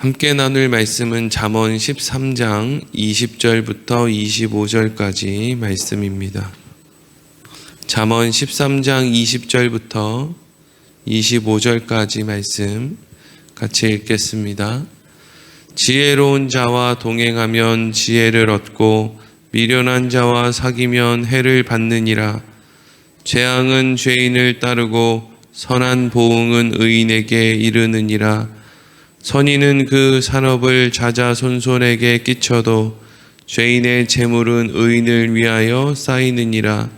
함께 나눌 말씀은 잠언 13장 20절부터 25절까지 말씀입니다. 잠언 13장 20절부터 25절까지 말씀 같이 읽겠습니다. 지혜로운 자와 동행하면 지혜를 얻고 미련한 자와 사귀면 해를 받느니라. 재앙은 죄인을 따르고 선한 보응은 의인에게 이르느니라. 선인은 그 산업을 자자손손에게 끼쳐도 죄인의 재물은 의인을 위하여 쌓이느니라.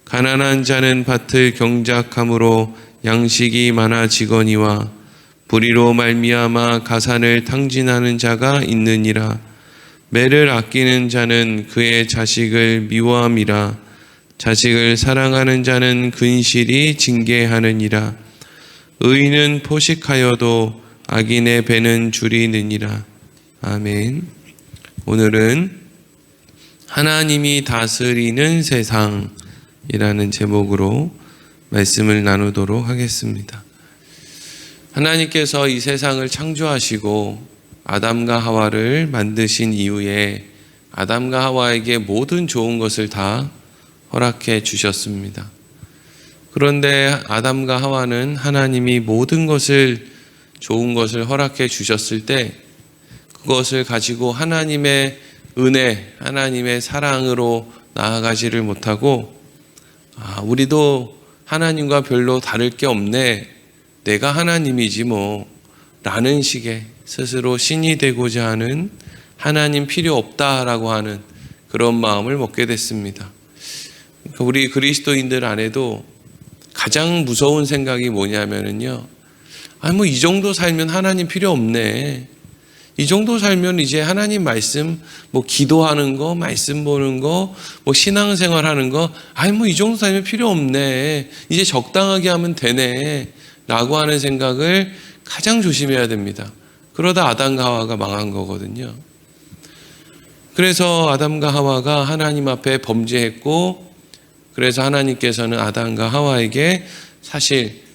가난한 자는 밭을 경작함으로 양식이 많아지거니와 불의로 말미암아 가산을 탕진하는 자가 있느니라. 매를 아끼는 자는 그의 자식을 미워함이라. 자식을 사랑하는 자는 근실이 징계하느니라. 의인은 포식하여도 악인의 배는 줄이느니라. 아멘. 오늘은 하나님이 다스리는 세상이라는 제목으로 말씀을 나누도록 하겠습니다. 하나님께서 이 세상을 창조하시고 아담과 하와를 만드신 이후에 아담과 하와에게 모든 좋은 것을 다 허락해 주셨습니다. 그런데 아담과 하와는 하나님이 모든 것을 좋은 것을 허락해 주셨을 때 그것을 가지고 하나님의 은혜, 하나님의 사랑으로 나아가지를 못하고 우리도 하나님과 별로 다를 게 없네, 내가 하나님이지 뭐 라는 식의 스스로 신이 되고자 하는, 하나님 필요 없다라고 하는 그런 마음을 먹게 됐습니다. 우리 그리스도인들 안에도 가장 무서운 생각이 뭐냐면요, 이 정도 살면 하나님 필요 없네, 이 정도 살면 이제 하나님 말씀, 기도하는 거, 말씀 보는 거, 신앙생활 하는 거, 이 정도 살면 필요 없네, 이제 적당하게 하면 되네 라고 하는 생각을 가장 조심해야 됩니다. 그러다 아담과 하와가 망한 거거든요. 그래서 아담과 하와가 하나님 앞에 범죄했고, 그래서 하나님께서는 아담과 하와에게 사실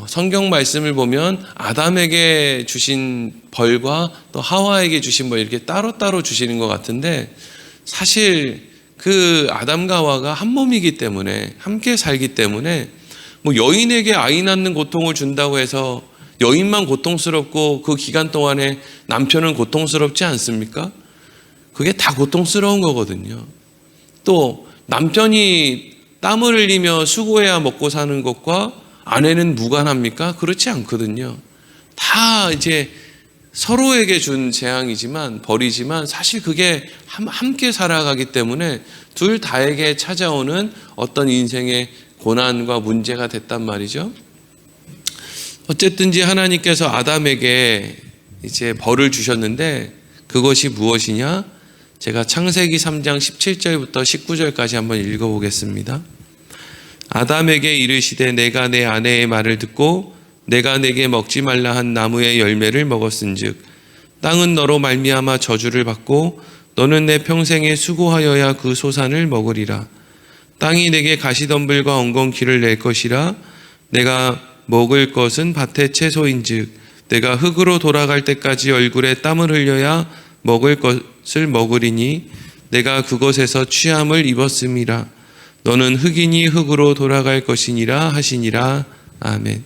성경 말씀을 보면 아담에게 주신 벌과 또 하와에게 주신 벌 이렇게 따로따로 주시는 것 같은데, 사실 그 아담과 하와가 한 몸이기 때문에, 함께 살기 때문에 여인에게 아이 낳는 고통을 준다고 해서 여인만 고통스럽고 그 기간 동안에 남편은 고통스럽지 않습니까? 그게 다 고통스러운 거거든요. 또 남편이 땀을 흘리며 수고해야 먹고 사는 것과 아내는 무관합니까? 그렇지 않거든요. 다 이제 서로에게 준 재앙이지만, 벌이지만 사실 그게 함께 살아가기 때문에 둘 다에게 찾아오는 어떤 인생의 고난과 문제가 됐단 말이죠. 어쨌든지 하나님께서 아담에게 이제 벌을 주셨는데 그것이 무엇이냐? 제가 창세기 3장 17절부터 19절까지 한번 읽어보겠습니다. 아담에게 이르시되 내가 내 아내의 말을 듣고 내가 내게 먹지 말라 한 나무의 열매를 먹었은즉 땅은 너로 말미암아 저주를 받고 너는 내 평생에 수고하여야 그 소산을 먹으리라. 땅이 내게 가시덤불과 엉겅퀴를 낼 것이라. 내가 먹을 것은 밭의 채소인즉 내가 흙으로 돌아갈 때까지 얼굴에 땀을 흘려야 먹을 것을 먹으리니 내가 그것에서 취함을 입었음이라. 너는 흙이니 흙으로 돌아갈 것이니라 하시니라. 아멘.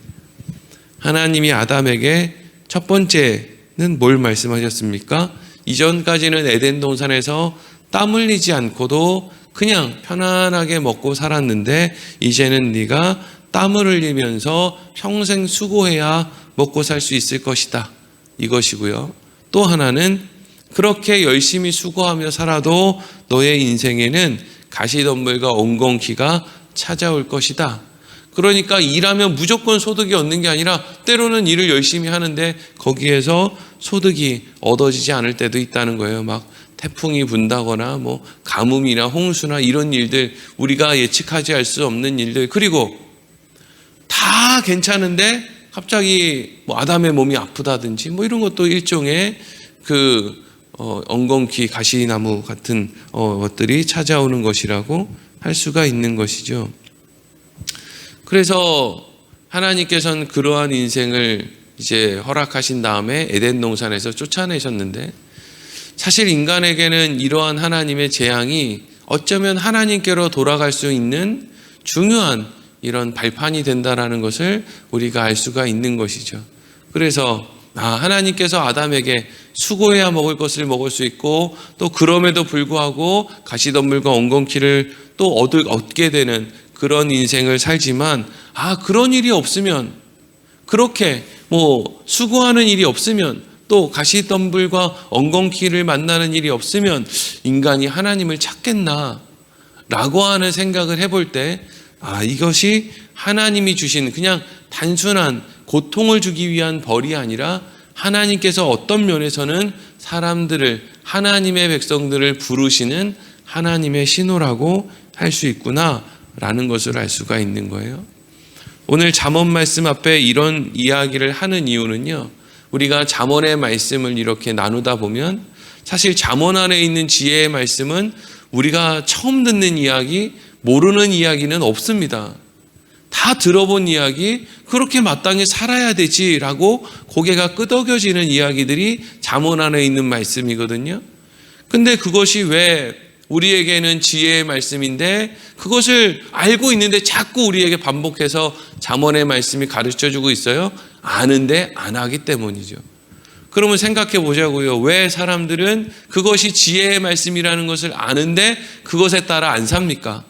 하나님이 아담에게 첫 번째는 뭘 말씀하셨습니까? 이전까지는 에덴 동산에서 땀 흘리지 않고도 그냥 편안하게 먹고 살았는데 이제는 네가 땀을 흘리면서 평생 수고해야 먹고 살 수 있을 것이다, 이것이고요. 또 하나는 그렇게 열심히 수고하며 살아도 너의 인생에는 가시덤불과 엉겅퀴가 찾아올 것이다. 그러니까 일하면 무조건 소득이 얻는 게 아니라 때로는 일을 열심히 하는데 거기에서 소득이 얻어지지 않을 때도 있다는 거예요. 막 태풍이 분다거나 가뭄이나 홍수나 이런 일들, 우리가 예측하지 할 수 없는 일들, 그리고 다 괜찮은데 갑자기 아담의 몸이 아프다든지 이런 것도 일종의 엉겅퀴, 가시나무 같은 것들이 찾아오는 것이라고 할 수가 있는 것이죠. 그래서 하나님께서는 그러한 인생을 이제 허락하신 다음에 에덴 동산에서 쫓아내셨는데, 사실 인간에게는 이러한 하나님의 재앙이 어쩌면 하나님께로 돌아갈 수 있는 중요한 이런 발판이 된다라는 것을 우리가 알 수가 있는 것이죠. 그래서 하나님께서 아담에게 수고해야 먹을 것을 먹을 수 있고, 또 그럼에도 불구하고 가시덤불과 엉겅퀴를 또 얻게 되는 그런 인생을 살지만, 그런 일이 없으면, 그렇게 수고하는 일이 없으면, 또 가시덤불과 엉겅퀴를 만나는 일이 없으면 인간이 하나님을 찾겠나 라고 하는 생각을 해볼 때, 이것이 하나님이 주신 그냥 단순한 고통을 주기 위한 벌이 아니라 하나님께서 어떤 면에서는 사람들을, 하나님의 백성들을 부르시는 하나님의 신호라고 할 수 있구나 라는 것을 알 수가 있는 거예요. 오늘 잠언 말씀 앞에 이런 이야기를 하는 이유는요, 우리가 잠언의 말씀을 이렇게 나누다 보면 사실 잠언 안에 있는 지혜의 말씀은 우리가 처음 듣는 이야기, 모르는 이야기는 없습니다. 다 들어본 이야기, 그렇게 마땅히 살아야 되지라고 고개가 끄덕여지는 이야기들이 잠언 안에 있는 말씀이거든요. 근데 그것이 왜 우리에게는 지혜의 말씀인데, 그것을 알고 있는데 자꾸 우리에게 반복해서 잠언의 말씀이 가르쳐주고 있어요? 아는데 안 하기 때문이죠. 그러면 생각해 보자고요. 왜 사람들은 그것이 지혜의 말씀이라는 것을 아는데 그것에 따라 안 삽니까?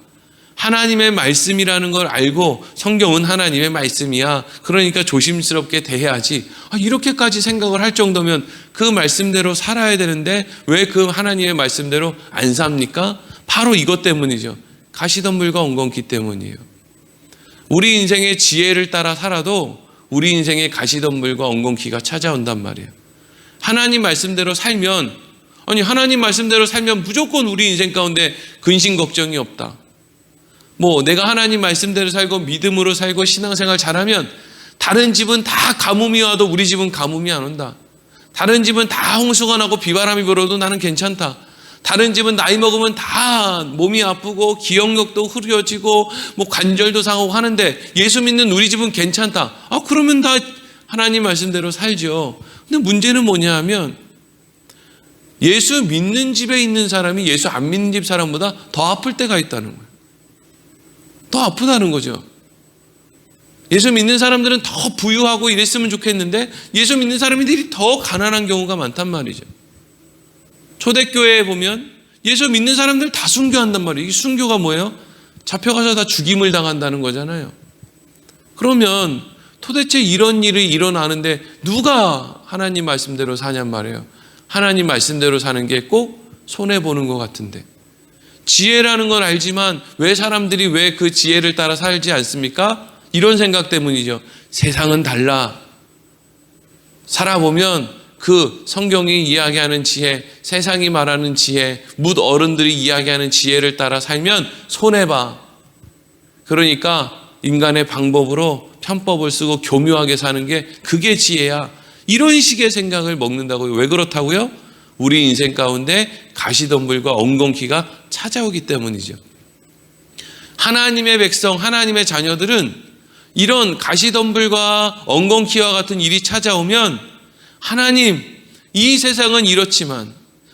하나님의 말씀이라는 걸 알고 성경은 하나님의 말씀이야, 그러니까 조심스럽게 대해야지, 이렇게까지 생각을 할 정도면 그 말씀대로 살아야 되는데 왜 그 하나님의 말씀대로 안 삽니까? 바로 이것 때문이죠. 가시덤불과 엉겅퀴 때문이에요. 우리 인생의 지혜를 따라 살아도 우리 인생의 가시덤불과 엉겅퀴가 찾아온단 말이에요. 하나님 말씀대로 살면, 하나님 말씀대로 살면 무조건 우리 인생 가운데 근심 걱정이 없다. 내가 하나님 말씀대로 살고 믿음으로 살고 신앙생활 잘하면 다른 집은 다 가뭄이 와도 우리 집은 가뭄이 안 온다. 다른 집은 다 홍수가 나고 비바람이 불어도 나는 괜찮다. 다른 집은 나이 먹으면 다 몸이 아프고 기억력도 흐려지고 관절도 상하고 하는데 예수 믿는 우리 집은 괜찮다. 그러면 다 하나님 말씀대로 살죠. 근데 문제는 뭐냐 하면, 예수 믿는 집에 있는 사람이 예수 안 믿는 집 사람보다 더 아플 때가 있다는 거예요. 더 아프다는 거죠. 예수 믿는 사람들은 더 부유하고 이랬으면 좋겠는데 예수 믿는 사람들이 더 가난한 경우가 많단 말이죠. 초대교회에 보면 예수 믿는 사람들 다 순교한단 말이에요. 이 순교가 뭐예요? 잡혀가서 다 죽임을 당한다는 거잖아요. 그러면 도대체 이런 일이 일어나는데 누가 하나님 말씀대로 사냔 말이에요. 하나님 말씀대로 사는 게 꼭 손해보는 것 같은데, 지혜라는 걸 알지만 왜 사람들이 왜 그 지혜를 따라 살지 않습니까? 이런 생각 때문이죠. 세상은 달라. 살아보면 그 성경이 이야기하는 지혜, 세상이 말하는 지혜, 뭇 어른들이 이야기하는 지혜를 따라 살면 손해봐. 그러니까 인간의 방법으로 편법을 쓰고 교묘하게 사는 게 그게 지혜야. 이런 식의 생각을 먹는다고요. 왜 그렇다고요? 우리 인생 가운데 가시덤불과 엉겅퀴가 찾아오기 때문이죠. 하나님의 백성, 하나님의 자녀들은 이런 가시덤불과 엉겅퀴와 같은 일이 찾아오면, 하나님, 이 세상은 이렇지만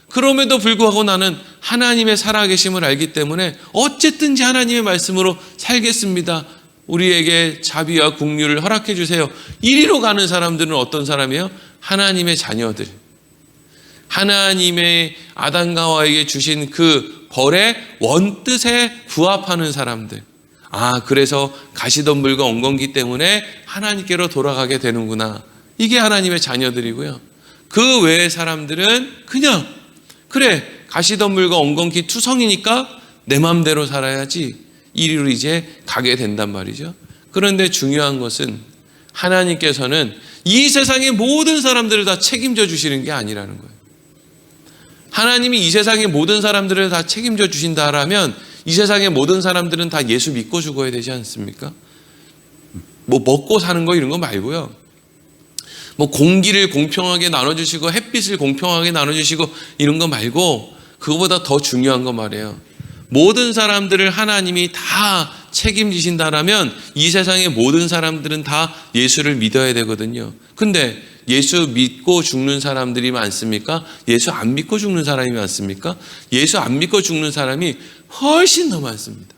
그럼에도 불구하고 나는 하나님의 살아계심을 알기 때문에 어쨌든지 하나님의 말씀으로 살겠습니다. 우리에게 자비와 긍휼을 허락해 주세요. 이리로 가는 사람들은 어떤 사람이에요? 하나님의 자녀들. 하나님의 아담과 하와에게 주신 그 벌의 원뜻에 부합하는 사람들. 그래서 가시덤불과 엉겅퀴 때문에 하나님께로 돌아가게 되는구나. 이게 하나님의 자녀들이고요. 그 외의 사람들은 그냥 그래, 가시덤불과 엉겅퀴 투성이니까 내 맘대로 살아야지, 이리로 이제 가게 된단 말이죠. 그런데 중요한 것은 하나님께서는 이 세상의 모든 사람들을 다 책임져 주시는 게 아니라는 거예요. 하나님이 이 세상의 모든 사람들을 다 책임져 주신다라면 이 세상의 모든 사람들은 다 예수 믿고 죽어야 되지 않습니까? 먹고 사는 거 이런 거 말고요. 공기를 공평하게 나눠주시고 햇빛을 공평하게 나눠주시고 이런 거 말고, 그거보다 더 중요한 거 말이에요. 모든 사람들을 하나님이 다 책임지신다라면 이 세상의 모든 사람들은 다 예수를 믿어야 되거든요. 근데 예수 믿고 죽는 사람들이 많습니까? 예수 안 믿고 죽는 사람이 많습니까? 예수 안 믿고 죽는 사람이 훨씬 더 많습니다.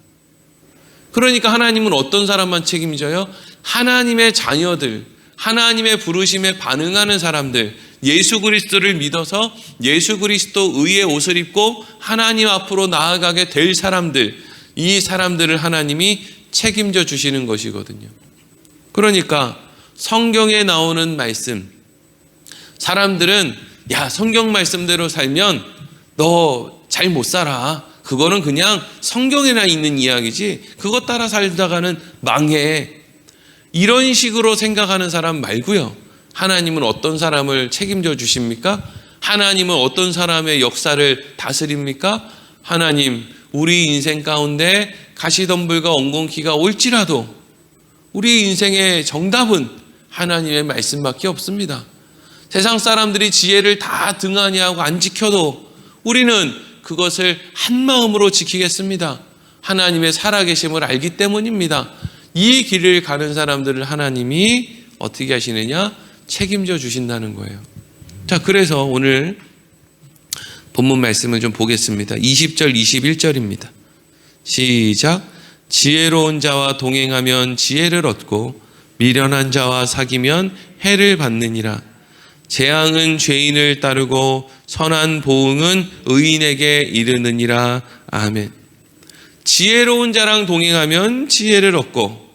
그러니까 하나님은 어떤 사람만 책임져요? 하나님의 자녀들, 하나님의 부르심에 반응하는 사람들, 예수 그리스도를 믿어서 예수 그리스도 의의 옷을 입고 하나님 앞으로 나아가게 될 사람들, 이 사람들을 하나님이 책임져 주시는 것이거든요. 그러니까 성경에 나오는 말씀, 사람들은 야, 성경 말씀대로 살면 너 잘 못 살아. 그거는 그냥 성경에나 있는 이야기지. 그것 따라 살다가는 망해. 이런 식으로 생각하는 사람 말고요. 하나님은 어떤 사람을 책임져 주십니까? 하나님은 어떤 사람의 역사를 다스립니까? 하나님, 우리 인생 가운데 가시덤불과 엉겅퀴가 올지라도 우리 인생의 정답은 하나님의 말씀밖에 없습니다. 세상 사람들이 지혜를 다 등한히하고 안 지켜도 우리는 그것을 한 마음으로 지키겠습니다. 하나님의 살아계심을 알기 때문입니다. 이 길을 가는 사람들을 하나님이 어떻게 하시느냐? 책임져 주신다는 거예요. 자, 그래서 오늘 본문 말씀을 좀 보겠습니다. 20절, 21절입니다. 시작. 지혜로운 자와 동행하면 지혜를 얻고 미련한 자와 사귀면 해를 받느니라. 재앙은 죄인을 따르고 선한 보응은 의인에게 이르느니라. 아멘. 지혜로운 자랑 동행하면 지혜를 얻고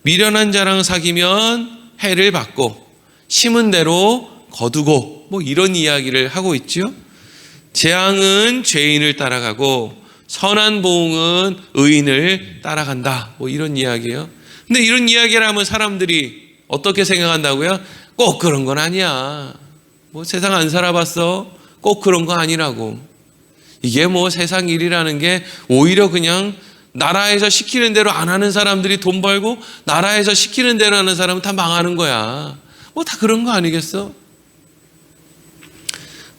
미련한 자랑 사귀면 해를 받고 심은 대로 거두고 뭐 이런 이야기를 하고 있죠. 재앙은 죄인을 따라가고 선한 보응은 의인을 따라간다. 뭐 이런 이야기예요. 근데 이런 이야기를 하면 사람들이 어떻게 생각한다고요? 꼭 그런 건 아니야. 뭐 세상 안 살아봤어? 꼭 그런 거 아니라고. 이게 뭐 세상 일이라는 게 오히려 그냥 나라에서 시키는 대로 안 하는 사람들이 돈 벌고 나라에서 시키는 대로 하는 사람은 다 망하는 거야. 뭐 다 그런 거 아니겠어?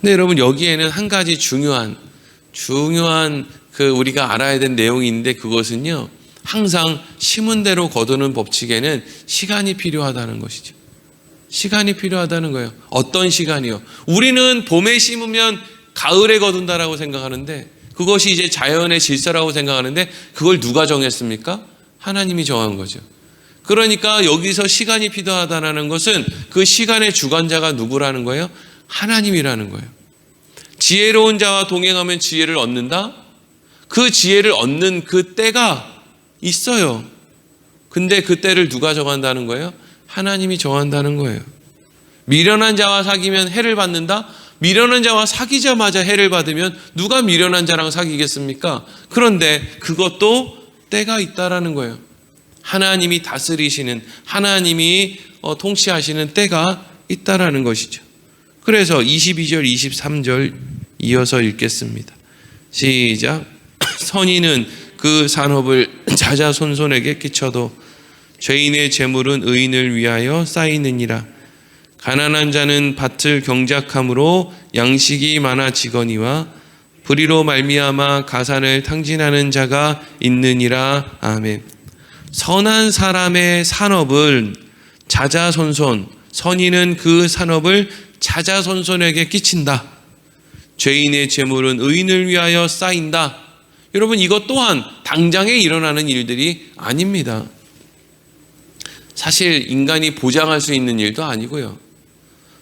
근데 여러분, 여기에는 한 가지 중요한 우리가 알아야 될 내용이 있는데, 그것은요, 항상 심은 대로 거두는 법칙에는 시간이 필요하다는 것이죠. 시간이 필요하다는 거예요. 어떤 시간이요? 우리는 봄에 심으면 가을에 거둔다라고 생각하는데, 그것이 이제 자연의 질서라고 생각하는데, 그걸 누가 정했습니까? 하나님이 정한 거죠. 그러니까 여기서 시간이 필요하다는 것은 그 시간의 주관자가 누구라는 거예요? 하나님이라는 거예요. 지혜로운 자와 동행하면 지혜를 얻는다? 그 지혜를 얻는 그 때가 있어요. 근데 그 때를 누가 정한다는 거예요? 하나님이 정한다는 거예요. 미련한 자와 사귀면 해를 받는다? 미련한 자와 사귀자마자 해를 받으면 누가 미련한 자랑 사귀겠습니까? 그런데 그것도 때가 있다라는 거예요. 하나님이 다스리시는, 하나님이 통치하시는 때가 있다라는 것이죠. 그래서 22절, 23절 이어서 읽겠습니다. 시작. 선인은 그 산업을 자자손손에게 끼쳐도 죄인의 재물은 의인을 위하여 쌓이느니라. 가난한 자는 밭을 경작함으로 양식이 많아지거니와 불의로 말미암아 가산을 탕진하는 자가 있느니라. 아멘. 선한 사람의 산업을 자자손손, 선인은 그 산업을 자자손손에게 끼친다. 죄인의 재물은 의인을 위하여 쌓인다. 여러분, 이것 또한 당장에 일어나는 일들이 아닙니다. 사실 인간이 보장할 수 있는 일도 아니고요.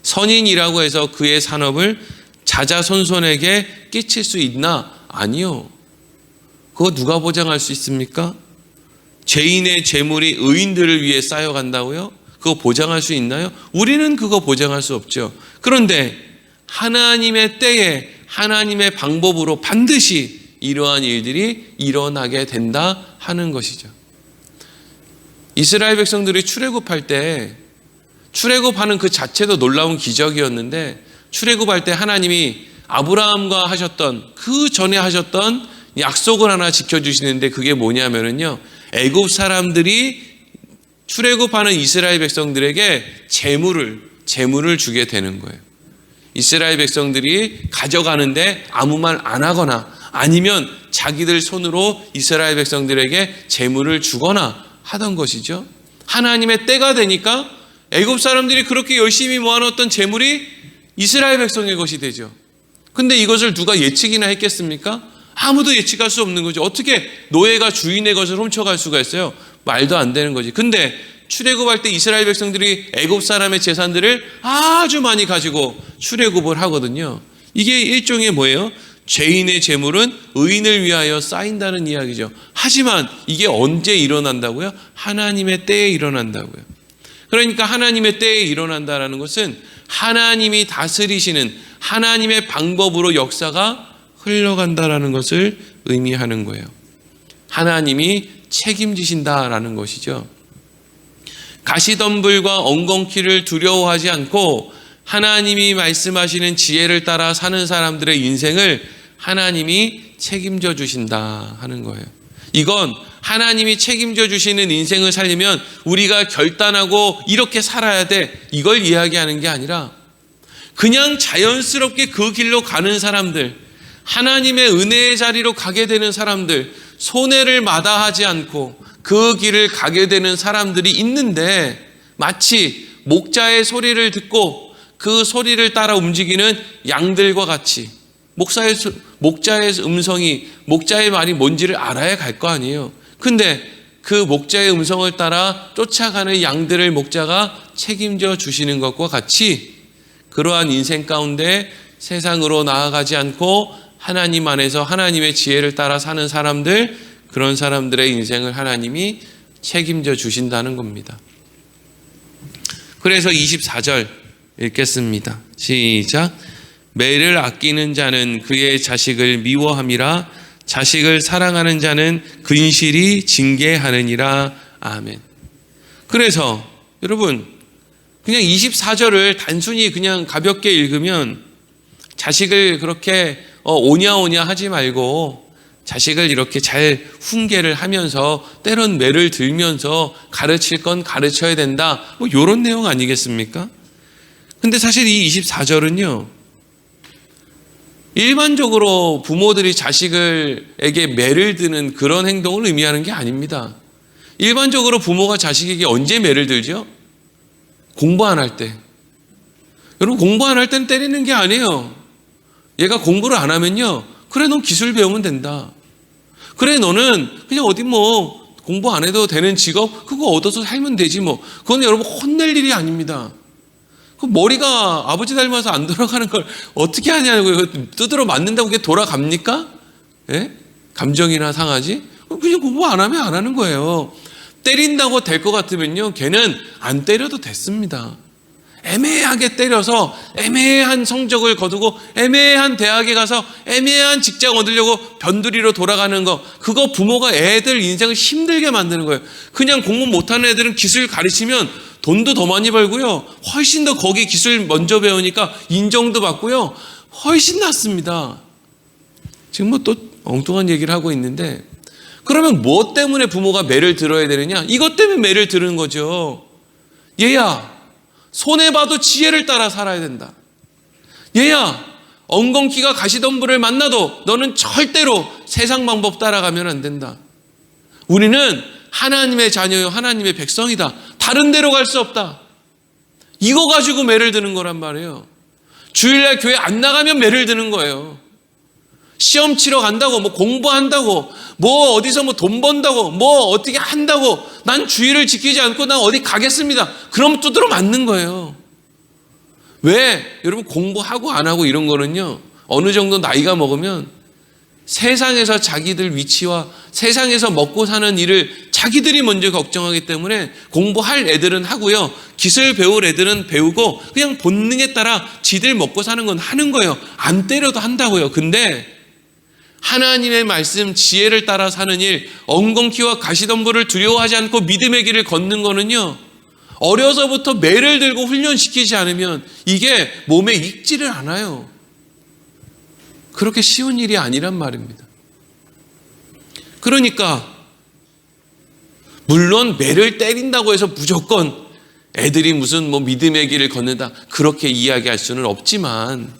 선인이라고 해서 그의 산업을 자자손손에게 끼칠 수 있나? 아니요. 그거 누가 보장할 수 있습니까? 죄인의 재물이 의인들을 위해 쌓여간다고요? 그거 보장할 수 있나요? 우리는 그거 보장할 수 없죠. 그런데 하나님의 때에 하나님의 방법으로 반드시 이러한 일들이 일어나게 된다 하는 것이죠. 이스라엘 백성들이 출애굽할 때, 출애굽하는 그 자체도 놀라운 기적이었는데, 출애굽할 때 하나님이 아브라함과 하셨던, 그 전에 하셨던 약속을 하나 지켜주시는데, 그게 뭐냐면요, 애굽 사람들이 출애굽하는 이스라엘 백성들에게 재물을 주게 되는 거예요. 이스라엘 백성들이 가져가는데 아무 말 안 하거나 아니면 자기들 손으로 이스라엘 백성들에게 재물을 주거나 하던 것이죠. 하나님의 때가 되니까 애굽 사람들이 그렇게 열심히 모아놓았던 재물이 이스라엘 백성의 것이 되죠. 근데 이것을 누가 예측이나 했겠습니까? 아무도 예측할 수 없는 거죠. 어떻게 노예가 주인의 것을 훔쳐갈 수가 있어요? 말도 안 되는 거지. 근데 출애굽할 때 이스라엘 백성들이 애굽 사람의 재산들을 아주 많이 가지고 출애굽을 하거든요. 이게 일종의 뭐예요? 죄인의 재물은 의인을 위하여 쌓인다는 이야기죠. 하지만 이게 언제 일어난다고요? 하나님의 때에 일어난다고요. 그러니까 하나님의 때에 일어난다는 것은 하나님이 다스리시는 하나님의 방법으로 역사가 흘러간다라는 것을 의미하는 거예요. 하나님이 책임지신다라는 것이죠. 가시덤불과 엉겅퀴를 두려워하지 않고 하나님이 말씀하시는 지혜를 따라 사는 사람들의 인생을 하나님이 책임져 주신다 하는 거예요. 이건 하나님이 책임져 주시는 인생을 살리면 우리가 결단하고 이렇게 살아야 돼, 이걸 이야기하는 게 아니라 그냥 자연스럽게 그 길로 가는 사람들, 하나님의 은혜의 자리로 가게 되는 사람들, 손해를 마다하지 않고 그 길을 가게 되는 사람들이 있는데, 마치 목자의 소리를 듣고 그 소리를 따라 움직이는 양들과 같이 목자의 음성이, 목자의 말이 뭔지를 알아야 갈 거 아니에요. 근데 그 목자의 음성을 따라 쫓아가는 양들을 목자가 책임져 주시는 것과 같이 그러한 인생 가운데 세상으로 나아가지 않고 하나님 안에서 하나님의 지혜를 따라 사는 사람들, 그런 사람들의 인생을 하나님이 책임져 주신다는 겁니다. 그래서 24절 읽겠습니다. 시작. 매를 아끼는 자는 그의 자식을 미워함이라 자식을 사랑하는 자는 근실이 징계하느니라. 아멘. 그래서 여러분, 그냥 24절을 단순히 그냥 가볍게 읽으면 자식을 그렇게 오냐오냐 하지 말고 자식을 이렇게 잘 훈계를 하면서 때론 매를 들면서 가르칠 건 가르쳐야 된다, 뭐 이런 내용 아니겠습니까? 근데 사실 이 24절은요, 일반적으로 부모들이 자식에게 매를 드는 그런 행동을 의미하는 게 아닙니다. 일반적으로 부모가 자식에게 언제 매를 들죠? 공부 안 할 때. 여러분, 공부 안 할 때는 때리는 게 아니에요. 얘가 공부를 안 하면요, 그래 넌 기술 배우면 된다, 그래 너는 그냥 어디 뭐 공부 안 해도 되는 직업 그거 얻어서 살면 되지, 뭐 그건 여러분 혼낼 일이 아닙니다. 그 머리가 아버지 닮아서 안 돌아가는 걸 어떻게 하냐고요. 두드러 맞는다고 그게 돌아갑니까? 예? 감정이나 상하지? 그냥 공부 안 하면 안 하는 거예요. 때린다고 될 것 같으면요, 걔는 안 때려도 됐습니다. 애매하게 때려서 애매한 성적을 거두고 애매한 대학에 가서 애매한 직장 얻으려고 변두리로 돌아가는 거, 그거 부모가 애들 인생을 힘들게 만드는 거예요. 그냥 공부 못하는 애들은 기술 가르치면 돈도 더 많이 벌고요, 훨씬 더 거기 기술 먼저 배우니까 인정도 받고요, 훨씬 낫습니다. 지금 뭐 또 엉뚱한 얘기를 하고 있는데, 그러면 뭐 때문에 부모가 매를 들어야 되느냐? 이것 때문에 매를 들은 거죠. 얘야, 손해봐도 지혜를 따라 살아야 된다. 얘야, 엉겅퀴가 가시덤불을 만나도 너는 절대로 세상 방법 따라가면 안 된다. 우리는 하나님의 자녀요, 하나님의 백성이다. 다른 데로 갈 수 없다. 이거 가지고 매를 드는 거란 말이에요. 주일날 교회 안 나가면 매를 드는 거예요. 시험 치러 간다고, 뭐 공부한다고, 뭐 어디서 뭐 돈 번다고, 뭐 어떻게 한다고, 난 주의를 지키지 않고 난 어디 가겠습니다, 그럼 두드러 맞는 거예요. 왜? 여러분, 공부하고 안 하고 이런 거는요, 어느 정도 나이가 먹으면 세상에서 자기들 위치와 세상에서 먹고 사는 일을 자기들이 먼저 걱정하기 때문에 공부할 애들은 하고요, 기술 배울 애들은 배우고 그냥 본능에 따라 지들 먹고 사는 건 하는 거예요. 안 때려도 한다고요. 근데 하나님의 말씀, 지혜를 따라 사는 일, 엉겅퀴와 가시덤불을 두려워하지 않고 믿음의 길을 걷는 거는요, 어려서부터 매를 들고 훈련시키지 않으면 이게 몸에 익지를 않아요. 그렇게 쉬운 일이 아니란 말입니다. 그러니까 물론 매를 때린다고 해서 무조건 애들이 무슨 뭐 믿음의 길을 걷는다, 그렇게 이야기할 수는 없지만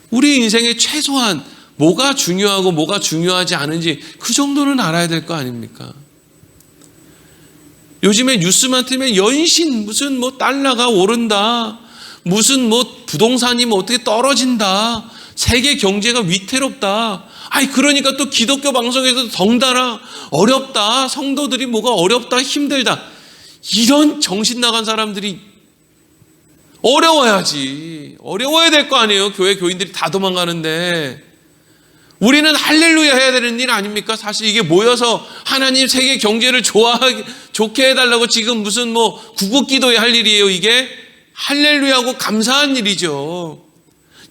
우리 인생의 최소한 뭐가 중요하고 뭐가 중요하지 않은지 그 정도는 알아야 될 거 아닙니까? 요즘에 뉴스만 틀면 연신 무슨 뭐 달러가 오른다, 무슨 뭐 부동산이 뭐 어떻게 떨어진다, 세계 경제가 위태롭다. 아이 그러니까 또 기독교 방송에서 덩달아 어렵다, 성도들이 뭐가 어렵다, 힘들다. 이런 정신 나간 사람들이 어려워야지. 어려워야 될 거 아니에요. 교회 교인들이 다 도망가는데. 우리는 할렐루야 해야 되는 일 아닙니까? 사실 이게 모여서 하나님 세계 경제를 좋게 해달라고 지금 무슨 뭐 구국기도에 할 일이에요. 이게 할렐루야하고 감사한 일이죠.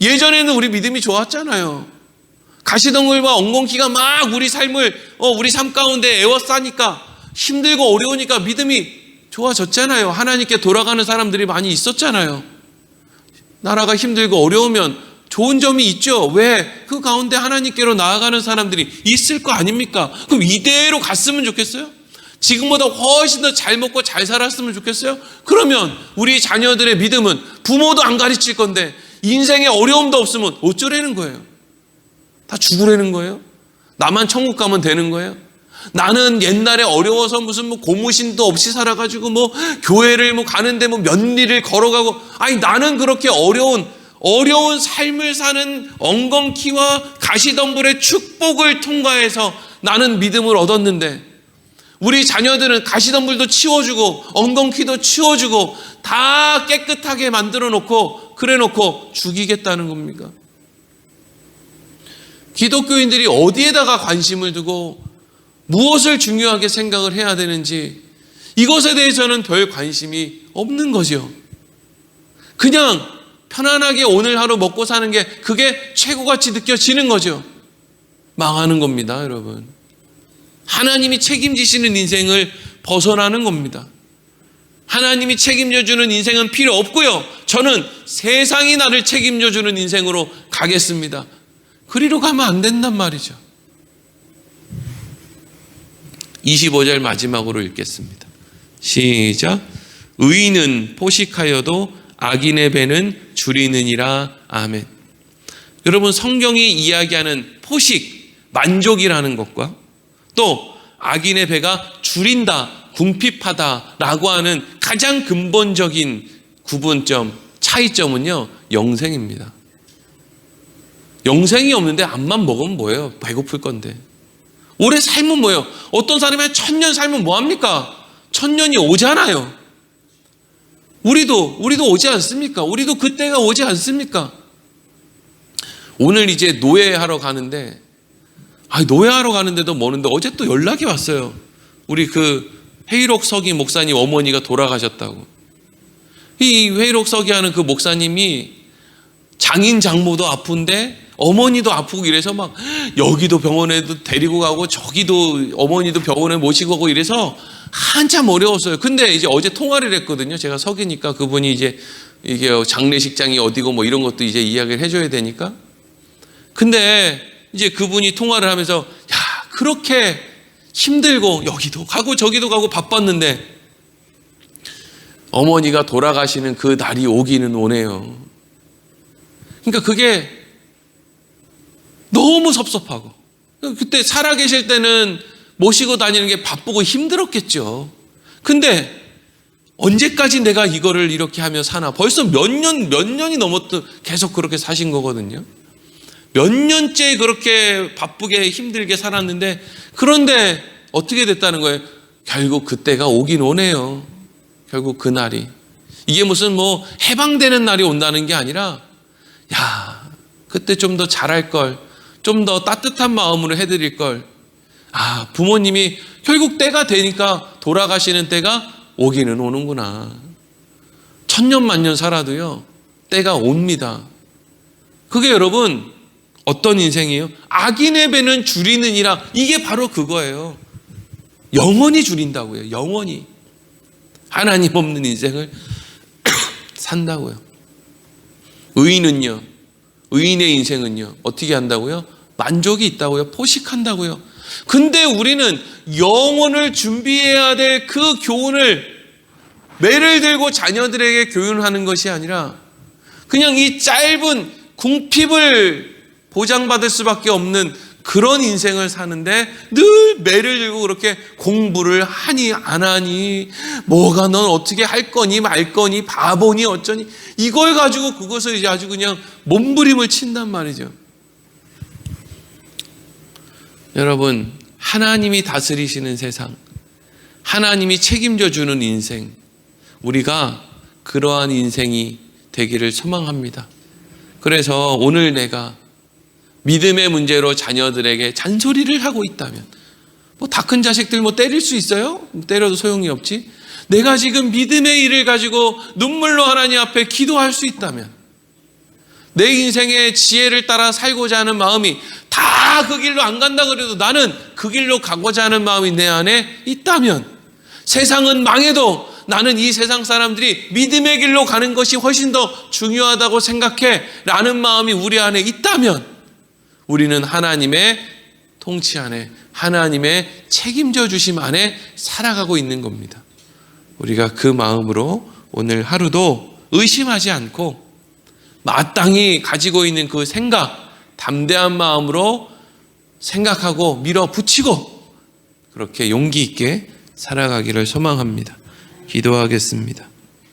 예전에는 우리 믿음이 좋았잖아요. 가시덤불과 엉겅퀴가 막 우리 삶 가운데 에워싸니까 힘들고 어려우니까 믿음이 좋아졌잖아요. 하나님께 돌아가는 사람들이 많이 있었잖아요. 나라가 힘들고 어려우면 좋은 점이 있죠. 왜? 그 가운데 하나님께로 나아가는 사람들이 있을 거 아닙니까? 그럼 이대로 갔으면 좋겠어요? 지금보다 훨씬 더 잘 먹고 잘 살았으면 좋겠어요? 그러면 우리 자녀들의 믿음은 부모도 안 가르칠 건데 인생에 어려움도 없으면 어쩌라는 거예요? 다 죽으라는 거예요? 나만 천국 가면 되는 거예요? 나는 옛날에 어려워서 무슨 뭐 고무신도 없이 살아가지고 뭐 교회를 뭐 가는데 뭐 몇 리를 걸어가고, 아니 나는 그렇게 어려운 삶을 사는 엉겅퀴와 가시덤불의 축복을 통과해서 나는 믿음을 얻었는데, 우리 자녀들은 가시덤불도 치워주고 엉겅퀴도 치워주고 다 깨끗하게 만들어 놓고 그래 놓고 죽이겠다는 겁니까? 기독교인들이 어디에다가 관심을 두고 무엇을 중요하게 생각을 해야 되는지 이것에 대해서는 별 관심이 없는 거죠. 그냥 편안하게 오늘 하루 먹고 사는 게 그게 최고같이 느껴지는 거죠. 망하는 겁니다, 여러분. 하나님이 책임지시는 인생을 벗어나는 겁니다. 하나님이 책임져주는 인생은 필요 없고요. 저는 세상이 나를 책임져주는 인생으로 가겠습니다. 그리로 가면 안 된단 말이죠. 25절 마지막으로 읽겠습니다. 시작. 의인은 포식하여도 악인의 배는 줄이느니라. 아멘. 여러분, 성경이 이야기하는 포식, 만족이라는 것과 또 악인의 배가 줄인다, 궁핍하다 라고 하는 가장 근본적인 구분점, 차이점은요, 영생입니다. 영생이 없는데 암만 먹으면 뭐예요? 배고플 건데. 오래 살면 뭐예요? 어떤 사람이 1000년 살면 뭐합니까? 1000년이 오잖아요. 우리도 오지 않습니까? 우리도 그때가 오지 않습니까? 오늘 이제 노예하러 가는데, 노예하러 가는데도 뭐는데 어제 또 연락이 왔어요. 우리 그 회의록 서기 목사님 어머니가 돌아가셨다고. 이 회의록 서기 하는 그 목사님이 장인 장모도 아픈데 어머니도 아프고 이래서 막 여기도 병원에도 데리고 가고 저기도 어머니도 병원에 모시고 가고 이래서 한참 어려웠어요. 근데 이제 어제 통화를 했거든요. 제가 석이니까 그분이 이제 이게 장례식장이 어디고 뭐 이런 것도 이제 이야기를 해줘야 되니까. 근데 이제 그분이 통화를 하면서 그렇게 힘들고 여기도 가고 저기도 가고 바빴는데 어머니가 돌아가시는 그 날이 오기는 오네요. 그러니까 그게 너무 섭섭하고, 그때 살아계실 때는 모시고 다니는 게 바쁘고 힘들었겠죠. 근데 언제까지 내가 이거를 이렇게 하며 사나? 벌써 몇 년이 넘었던 계속 그렇게 사신 거거든요. 몇 년째 그렇게 바쁘게 힘들게 살았는데, 그런데 어떻게 됐다는 거예요? 결국 그때가 오긴 오네요. 결국 그날이. 이게 무슨 뭐 해방되는 날이 온다는 게 아니라, 그때 좀 더 잘할 걸, 좀 더 따뜻한 마음으로 해드릴 걸. 부모님이 결국 때가 되니까 돌아가시는 때가 오기는 오는구나. 1000년 만년 살아도요, 때가 옵니다. 그게 여러분 어떤 인생이에요? 악인의 배는 줄이느니라. 이게 바로 그거예요. 영원히 줄인다고요. 영원히. 하나님 없는 인생을 산다고요. 의인의 인생은요, 어떻게 한다고요? 만족이 있다고요. 포식한다고요. 근데 우리는 영혼을 준비해야 될 그 교훈을 매를 들고 자녀들에게 교훈하는 것이 아니라 그냥 이 짧은 궁핍을 보장받을 수밖에 없는 그런 인생을 사는데 늘 매를 들고 그렇게 공부를 하니 안 하니, 뭐가 넌 어떻게 할 거니 말 거니 바보니 어쩌니, 이걸 가지고 그것을 이제 아주 그냥 몸부림을 친단 말이죠. 여러분, 하나님이 다스리시는 세상, 하나님이 책임져 주는 인생, 우리가 그러한 인생이 되기를 소망합니다. 그래서 오늘 내가 믿음의 문제로 자녀들에게 잔소리를 하고 있다면, 다 큰 자식들 때릴 수 있어요? 때려도 소용이 없지. 내가 지금 믿음의 일을 가지고 눈물로 하나님 앞에 기도할 수 있다면, 내 인생의 지혜를 따라 살고자 하는 마음이 다 그 길로 안 간다 그래도 나는 그 길로 가고자 하는 마음이 내 안에 있다면, 세상은 망해도 나는 이 세상 사람들이 믿음의 길로 가는 것이 훨씬 더 중요하다고 생각해 라는 마음이 우리 안에 있다면, 우리는 하나님의 통치 안에, 하나님의 책임져 주심 안에 살아가고 있는 겁니다. 우리가 그 마음으로 오늘 하루도 의심하지 않고 마땅히 가지고 있는 그 생각, 담대한 마음으로 생각하고 밀어붙이고 그렇게 용기 있게 살아가기를 소망합니다. 기도하겠습니다.